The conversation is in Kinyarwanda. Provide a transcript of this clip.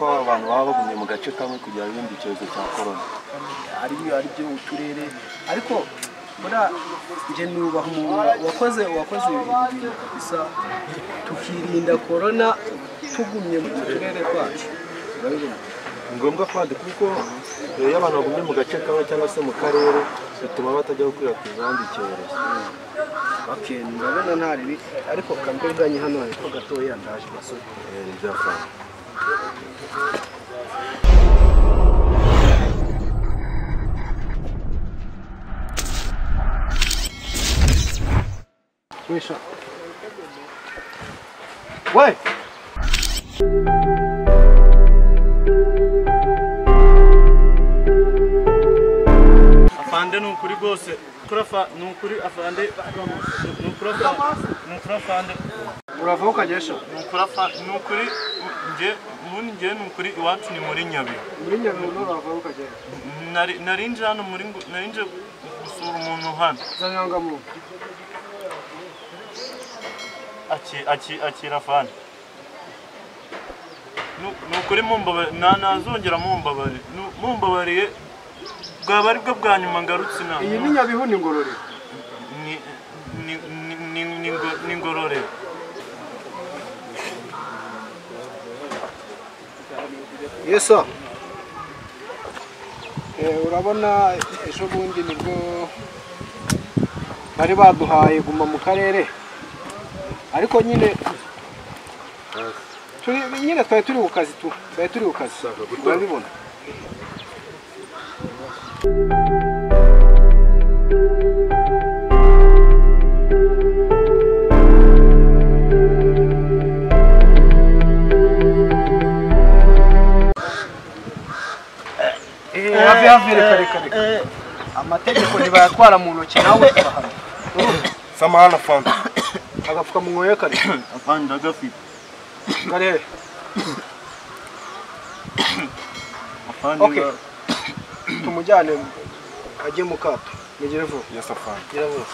ko abantu baba bagumye mu gace kamwe kugira ibindi cyorezo cya corona ari byo uturere ariko bura nje nubaha umuntu wakoze ibintu kabisa tukirinda corona tugumye mu turere kwacu urabibona ngombwa kandi kuko iyo abantu bagumye mu gace kamwe cyangwa se mu karere bituma batajya gukwirakwiza abandi icyorezo ndabona ntari ariko kambeganye hano ariko gatoya ndaje basore ni byafana Wesha. Wai. Afande nukuri gose. Kurafa nukuri afande. Nukurafa. Urava ukagesha. Nukuri nje nukuri iwacu ni muri Nyabihu. Muri Nyabihu urava ukagera. Narinje hano narinje gusura umuntu hano. Zanyangamu. Akira fani nukuri nazongera mumbabariye bwaba ari bwo bwa nyuma ngarutse na iyi ni Nyabihu ni Ngororero ni Ngororero yesa urabona ejo bundi nibwo bari baduhaye guma mu karere ariko nyine twari turi ku kazi urabibona reka amategeko ntibayatwara mu ntoki nawe turahana samahana fanta agapfuka mu nkoye kare afande agafite kare afande okay tumujyane ajye mu kato mugire vuba yes afande gira vuba